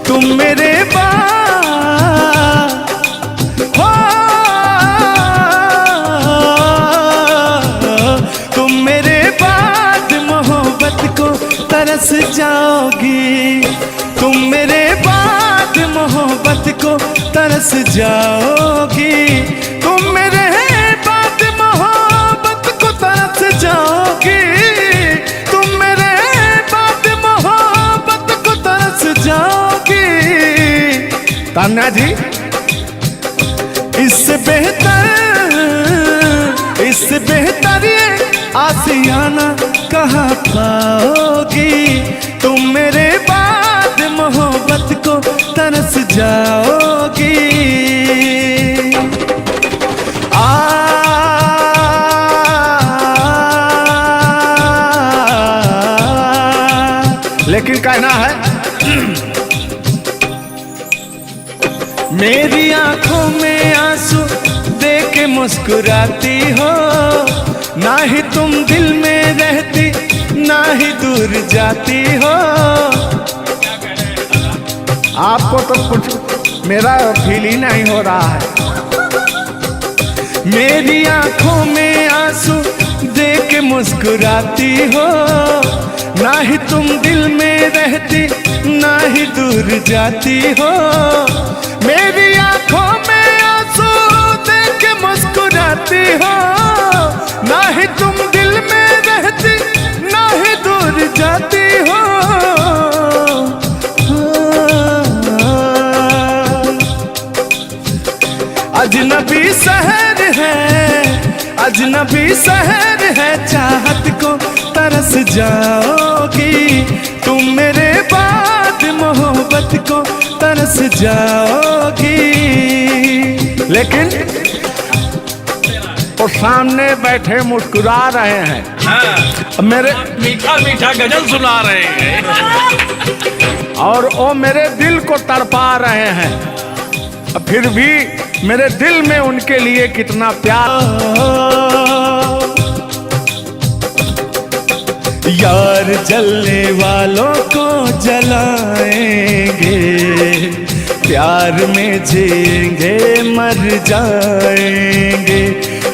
तुम मेरे बाद हो, तुम मेरे बाद मोहब्बत को तरस जाओगी, तुम मेरे बाद मोहब्बत को तरस जाओगी, तुम मेरे बाद मोहब्बत को तरस जाओगी, तुम मेरे बाद मोहब्बत को तरस जाओगी। तान्या जी, इससे बेहतर ये आसियाना कहाँ पाओगी, तुम मेरे बाद मोहब्बत को तरस जाओगी। लेकिन कहना है मेरी आंखों में आंसू देख के मुस्कुराती हो, ना ही तुम दिल में रहती ना ही दूर जाती हो। आपको तो कुछ मेरा फील ही नहीं हो रहा है। मेरी आंखों में आंसू देख के मुस्कुराती हो, ना ही तुम दिल में रहती ना ही दूर जाती हो। मेरी आंखों में आंसू देख के मुस्कुराती हो, ना ही तुम दिल में रहती ना ही दूर जाती हो। अजनबी शहर है, अजनबी शहर है, चाहत को तरस जाओगी, तुम मेरे बाद मोहब्बत को तरस जाओगी। लेकिन वो सामने बैठे मुस्कुरा रहे हैं, हाँ, मेरे मीठा मीठा गजल सुना रहे हैं और वो मेरे दिल को तड़पा रहे हैं। फिर भी मेरे दिल में उनके लिए कितना प्यार। यार जलने वालों को जलाएंगे, प्यार में जिएंगे मर जाएंगे।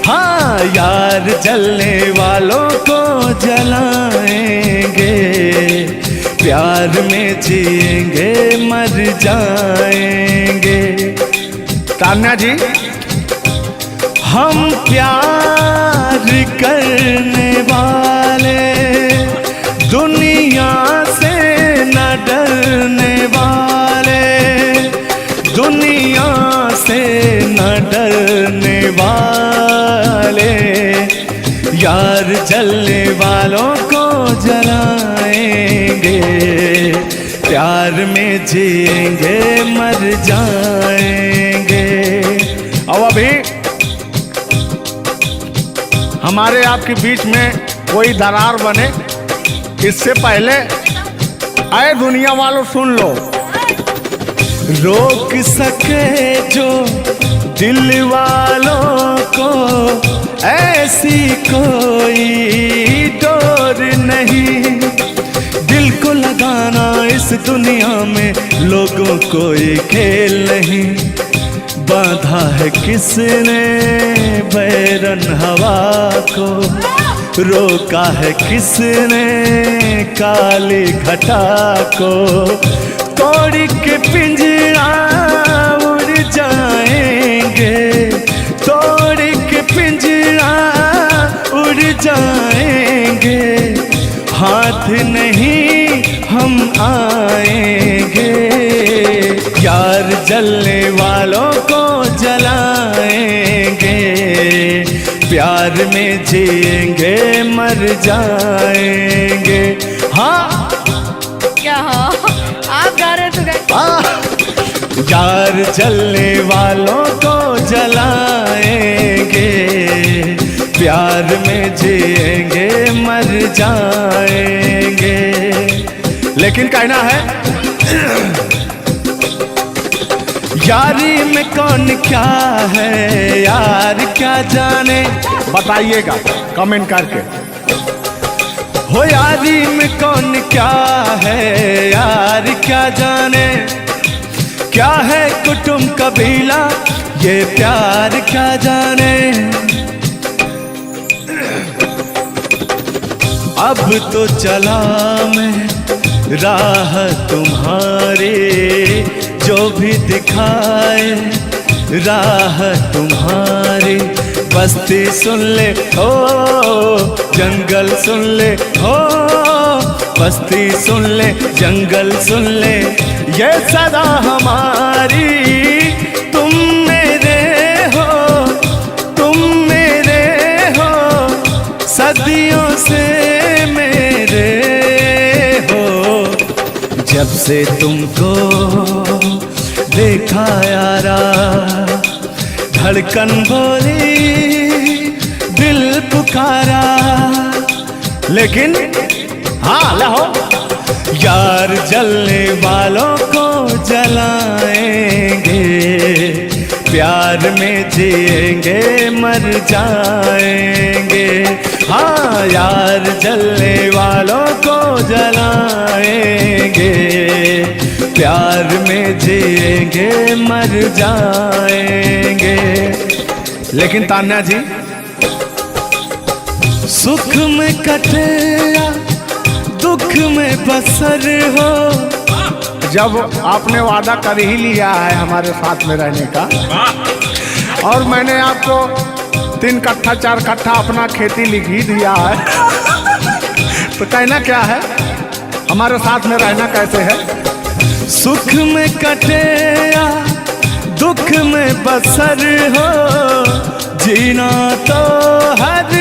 हाँ, यार जलने वालों को जलाएंगे, प्यार में जिएंगे मर जाएंगे। तान्या जी, हम प्यार करने वाले दुनिया से न डरने वाले, दुनिया से न डरने वाले, यार जलने वालों को जलाएंगे, प्यार में जिएंगे मर जाएंगे। और अभी हमारे आपके बीच में कोई दरार बने इससे पहले आए दुनिया वालों सुन लो। रोक सके जो दिल वालों को ऐसी कोई डोर नहीं, दिल को लगाना इस दुनिया में लोगों को ये खेल नहीं। बांधा है किसने बैरन हवा को, रोका है किसने काली घटा को, तोड़ के पिंजरा उड़ जाएंगे, तोड़ के पिंजरा उड़ जाएंगे, हाथ नहीं हम आएंगे, यार जलने वालों को जलाएंगे, प्यार में जिएंगे मर जाएंगे। हाँ क्या हाँ आप गा रहे तो यार जलने वालों को जलाएंगे, प्यार में जिएंगे मर जाएंगे। लेकिन कहना है यारी में कौन क्या है यार क्या जाने, बताइएगा कमेंट करके। हो यारी में कौन क्या है यार क्या जाने, क्या है कुटुंब कबीला, ये प्यार क्या जाने। अब तो चला मैं राह तुम्हारे, जो भी दिखाए राह तुम्हारी। बस्ती सुन ले हो, जंगल सुन ले हो, बस्ती सुन ले, जंगल सुन ले, ये सदा हमारी। तुम मेरे हो, तुम मेरे हो, सदियों से मेरे हो। जब से तुमको देखा यारा, धड़कन बोली, दिल पुकारा। लेकिन हाँ लहो, यार जलने वालों को जलाएंगे, प्यार में जिएंगे मर जाएंगे। हाँ यार जलने वालों को जलाएंगे, प्यार में जिएंगे मर जाएंगे। लेकिन तान्या जी, सुख में कटे या दुख में बसर हो। जब आपने वादा कर ही लिया है हमारे साथ में रहने का, और मैंने आपको 3 कट्ठा 4 कट्ठा अपना खेती लिख ही दिया है, तो कहना क्या है, हमारे साथ में रहना कैसे है। सुख में कटे या दुख में बसर हो, जीना तो हर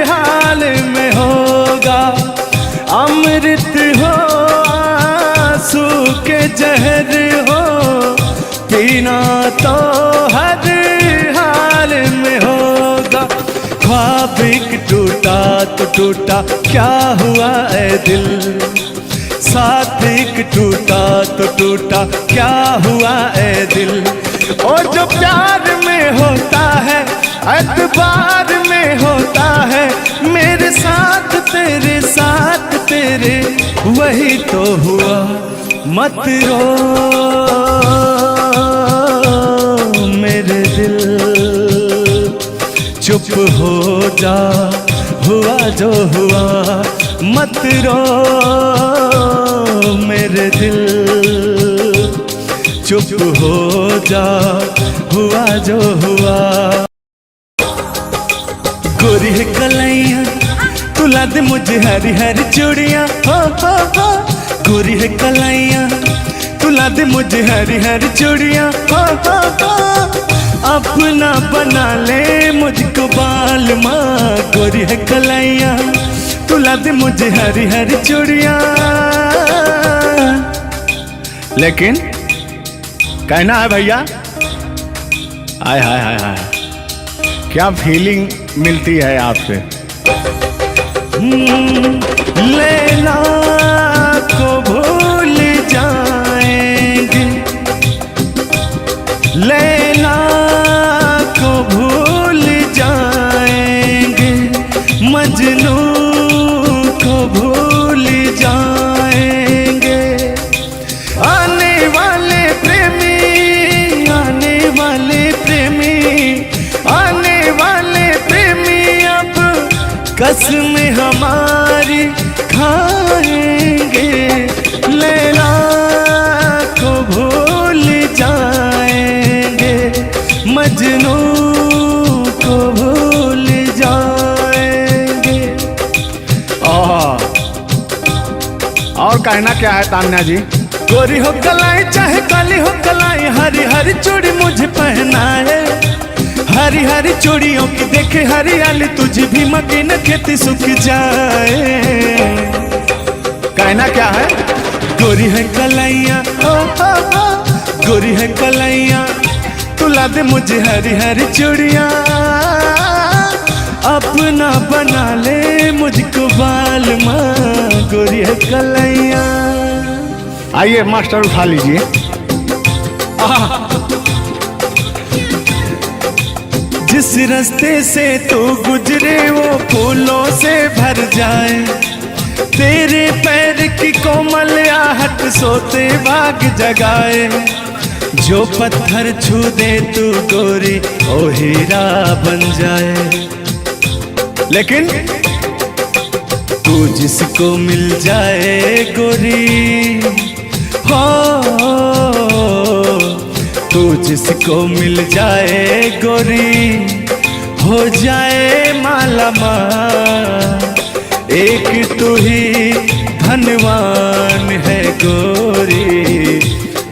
हाल में होगा। अमृत हो आंसू के जहर हो, पीना तो हर हाल में होगा। ख्वाब एक टूटा तो टूटा, क्या हुआ ऐ दिल, साथ एक टूटा तो टूटा, क्या हुआ ऐ दिल। और जो प्यार में होता है, एतबार में होता है, मेरे साथ तेरे वही तो हुआ। मत रो मेरे दिल, चुप हो जा, हुआ जो हुआ। मत रो मेरे दिल, चुप हो जा, हुआ जो हुआ। गोरी है कलैया तुला दे मुझे हरी हरी चूड़ियाँ, हो। गोरी है कलैया तुला दे मुझे हरी हरी चूड़ियाँ, हो। अपना बना ले मुझको बाल माँ। गोरी है कलैया तुला दे मुझे हरी हरी चूड़ियाँ। लेकिन कहना है भैया, हाय हाय हाय हाय, क्या फीलिंग मिलती है आपसे। लैला को भूल जाएंगे, लैला को भूल जाएंगे, मजनू को भूल जाएंगे। आने वाले प्रेमी, आने वाले प्रेमी, आने वाले प्रेमी अब कसम हमारी खाएंगे। लैला को भूल जाएंगे, मजनू को भूल जाएंगे। और कहना क्या है तान्या जी। गोरी हो कलाई चाहे काली हो कलाई, हरी हरी चूड़ी मुझे पहनाए। हरी हरी चूड़ियों की देखे हरियाली, तुझे भी मकीन खेती सूख जाए। कहना क्या है। गोरी है कलैया, ओ, गोरी है कलैया तुला दे मुझे हरी हरी चूड़ियाँ। अपना बना ले मुझको बाल माँ। गोरी है कलैया। आइए मास्टर उठा लीजिए। जिस रास्ते से तू गुजरे वो फूलों से भर जाए। तेरे पैर की कोमल आहट सोते भाग जगाए। जो पत्थर छू दे तू गोरी ओ हीरा बन जाए। लेकिन तू जिसको मिल जाए गोरी, हो तू जिसको मिल जाए गोरी, हो जाए माला माल। एक तू ही धनवान है गोरी,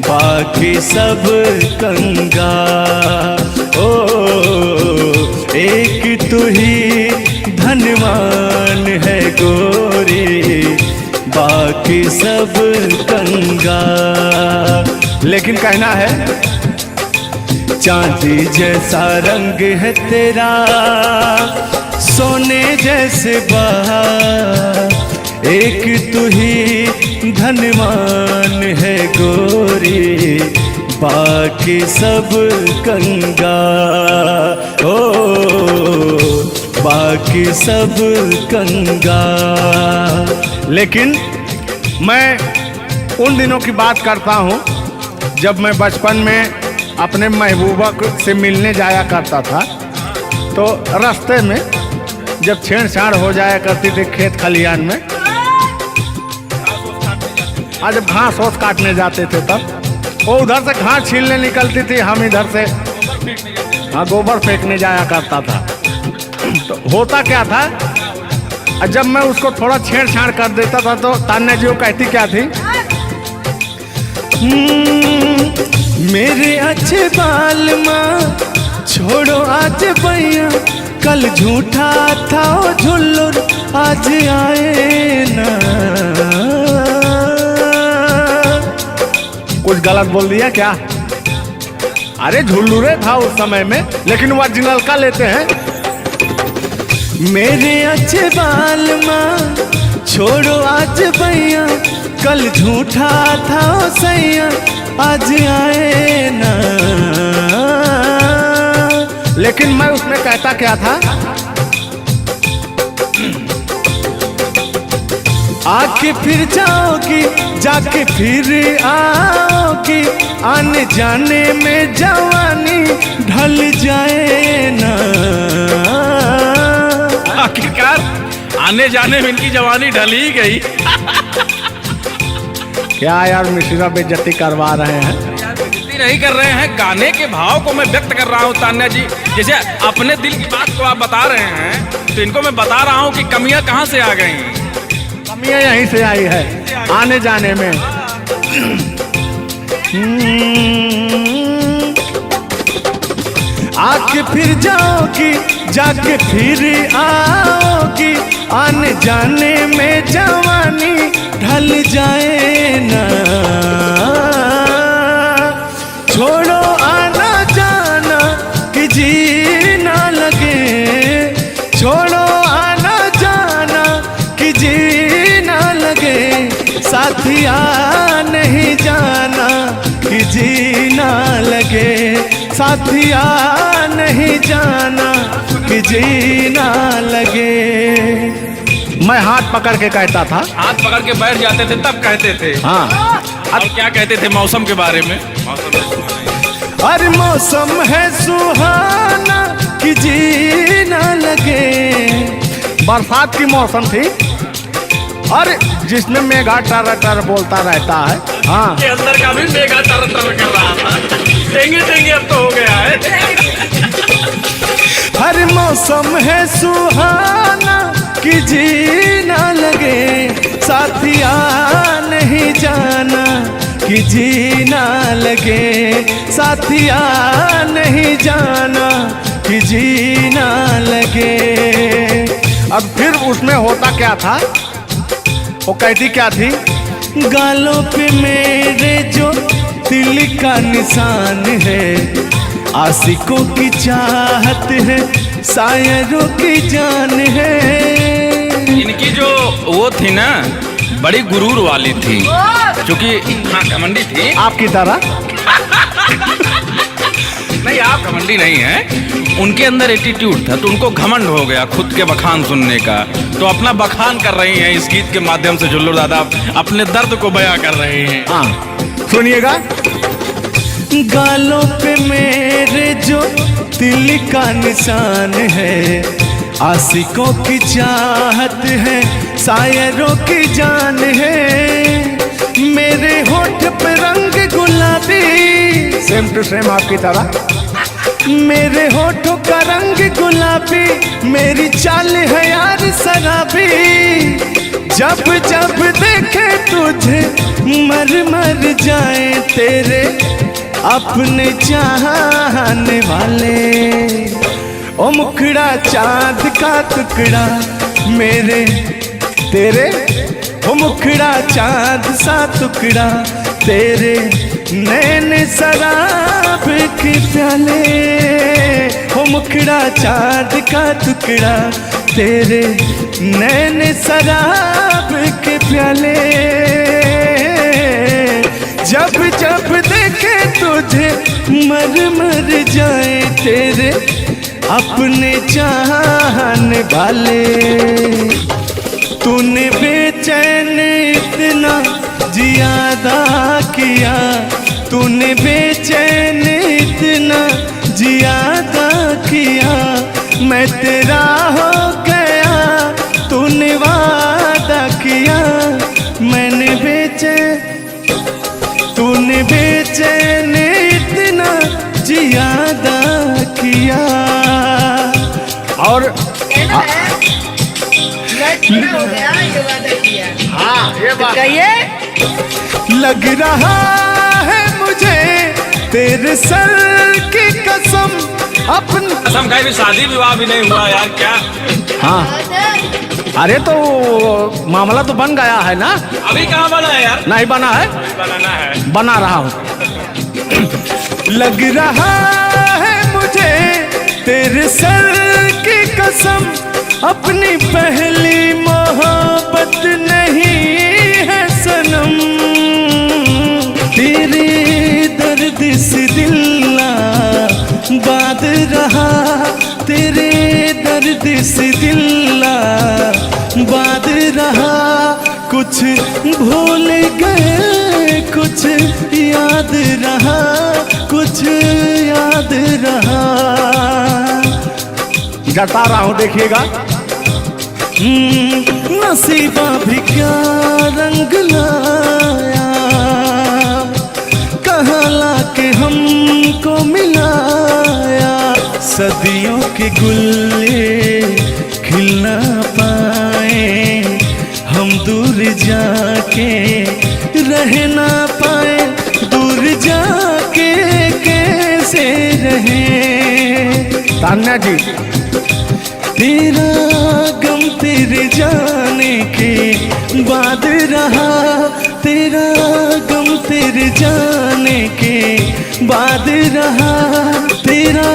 बाकी सब कंगाल। ओ एक तू ही धनवान है गोरी, बाकी सब कंगाल। लेकिन कहना है चांदी जैसा रंग है तेरा, सोने जैसे बहार। एक तू ही धनवान है गोरी, बाकी सब कंगाल। ओ बाकी सब कंगाल। लेकिन मैं उन दिनों की बात करता हूँ जब मैं बचपन में अपने महबूबा से मिलने जाया करता था, तो रास्ते में जब छेड़छाड़ हो जाया करती थी खेत खलियान में, आज जब घास ओस काटने जाते थे तब वो उधर से घास छीलने निकलती थी, हम इधर से हाँ गोबर फेंकने जाया करता था। तो होता क्या था, जब मैं उसको थोड़ा छेड़छाड़ कर देता था तो तान्या जी वो कहती क्या थी, मेरे अच्छे बाल माँ छोड़ो आज भैया, कल झूठा था वो झुल्लुर आज आए ना। कुछ गलत बोल दिया क्या? अरे झुल्लुरे था उस समय में, लेकिन ओरिजिनल का लेते हैं। मेरे अच्छे बाल माँ छोड़ो आज भैया, कल झूठा था वो सैया आज आए ना। लेकिन मैं उसमें कहता क्या था, आके फिर जाओगी जाके फिर आओगी, आने जाने में जवानी ढल जाए ना। आखिरकार आने जाने में इनकी जवानी ढल ही गई। क्या यार मिश्रा बेइज्जती करवा रहे हैं? बेइज्जती नहीं कर रहे हैं, गाने के भाव को मैं व्यक्त कर रहा हूँ तान्या जी। जैसे अपने दिल की बात को आप बता रहे हैं, तो इनको मैं bता रहा हूँ कि कमियां कहाँ से आ गई। कमियां यहीं से आई है, आने जाने में। आके फिर जाओगी जाके फिर आओगी, आने जाने में जवानी ढल जाए ना। छोड़ो आना जाना कि जी ना लगे, छोड़ो आना जाना कि जी ना लगे, साथिया नहीं जाना कि जी ना लगे, साथिया नहीं जाना कि जी ना लगे। मैं हाथ पकड़ के कहता था, हाथ पकड़ के बैठ जाते थे तब कहते थे। हाँ अब क्या कहते थे मौसम के बारे में? अरे मौसम है सुहाना कि जी ना लगे। बरसात की मौसम थी, अरे जिसमें मेघा टर टर बोलता रहता है। हाँ के अंदर का भी मेघा तर तर कर रहा था। देंगे देंगे अब तो हो गया है। हर मौसम है सुहाना कि जी ना लगे, साथिया नहीं जाना कि जी ना लगे, साथिया नहीं जाना कि जी ना लगे। अब फिर उसमें होता क्या था, वो कहती क्या थी, गालों पे मेरे जो दिल का निशान है, आशिकों की चाहत है, शायरों की जान है। इनकी जो वो थी ना, बड़ी गुरूर वाली थी, क्योंकि हाँ घमंडी थी। आपकी तरह नहीं, आप घमंडी नहीं हैं। उनके अंदर एटीट्यूड था, तो उनको घमंड हो गया खुद के बखान सुनने का। तो अपना बखान कर रही हैं इस गीत के माध्यम से। जुल्लू दादा अपने दर्द को बयां कर रहे हैं। हाँ सुनिएगा। गालों पे मेरे जो दिल का निशान है, आशिकों की चाहत है, शायरों की जान है। मेरे होठ पे रंग गुलाबी, सेम टू सेम आपकी तरह। मेरे होठों का रंग गुलाबी, मेरी चाल है यार शराबी। जब जब देखे तुझे मर मर जाए तेरे अपने चाहने वाले। ओ मुखड़ा चाँद का टुकड़ा मेरे तेरे, ओ मुखड़ा चाँद सा टुकड़ा तेरे, नैन शराब के प्याले। ओ मुखड़ा चाँद का टुकड़ा तेरे, नैन शराब के प्याले। जब जब देखे तुझे मर मर जाए तेरे अपने चाहने वाले। तूने बेचैन इतना जियादा किया, तूने बेचैन इतना जियादा किया। मैं तेरा हो गया, तूने वादा किया। मैंने तूने बेचैन इतना जियादा किया। और हो गया ये वादा किया। हाँ ये बात कहिए। लग रहा है मुझे तेरे सर की कसम, अपन कसम खाई भी शादी विवाह भी नहीं हुआ यार क्या। हाँ अरे तो मामला तो बन गया है ना। अभी कहाँ बना है यार। नहीं बना है, बनाना है, बना रहा हूँ। लग रहा है मुझे तेरे सर की कसम, अपनी पहली मोहब्बत नहीं है सनम। तेरे दर्द से दिल बात रहा, तेरे दर्द से दिल बात रहा। कुछ भूल गए कुछ याद रहा, कुछ याद रहा। जता रहा हूँ देखिएगा। नसीबा भी क्या रंग लाया, कहाँ लाके हमको मिलाया। सदियों के गुल्ले खिल ना पाए, हम दूर जाके रह ना पाए। दूर जाके कैसे रहे तान्या जी। तेरा गम तेरे जाने के बाद रहा, तेरा गम तेरे जाने के बाद रहा। तेरा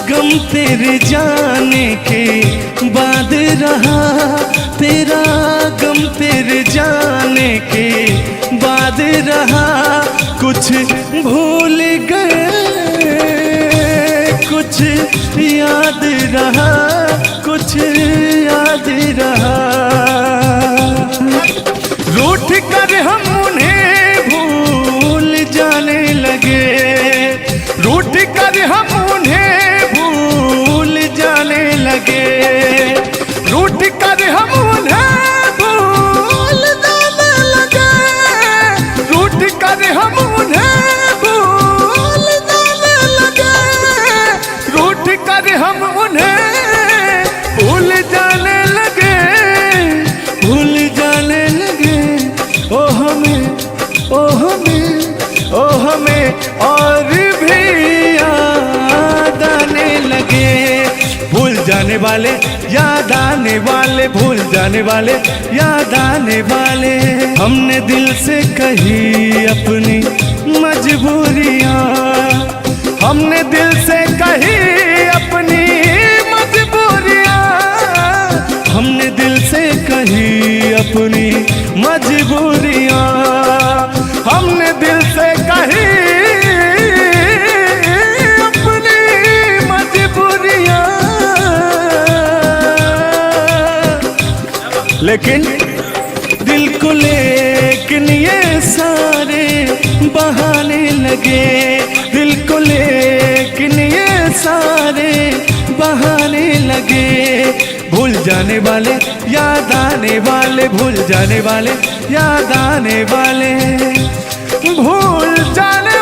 गम तेरे जाने के बाद रहा, तेरा गम तेरे जाने के बाद रहा। कुछ भूल गए कुछ याद रहा, कुछ याद रहा। रूठ कर हम उन्हें भूल जाने लगे, रूठ कर हम उन्हें भूल जाने लगे। रूठ कर हम उन्हें भूल जाने लगे, रूठ कर हम उन्हें भूल जाने लगे। रूठ कर हम उन्हें भूल जाने लगे, भूल जाने लगे। ओ हमें, ओ हमें, ओ हमें और भी याद आने लगे। भूल जाने वाले याद आने वाले, भूल जाने वाले याद आने वाले। हमने दिल से कही अपनी मजबूरियाँ, हमने दिल से कही अपनी मजबूरियाँ। हमने दिल से कही अपनी मजबूरियाँ, हमने दिल से कही अपनी मजबूरियाँ। लेकिन दिल को लेकिन ये सारे बहाने लगे, जाओगे। भूल जाने वाले याद आने वाले, भूल जाने वाले याद आने वाले, भूल जाने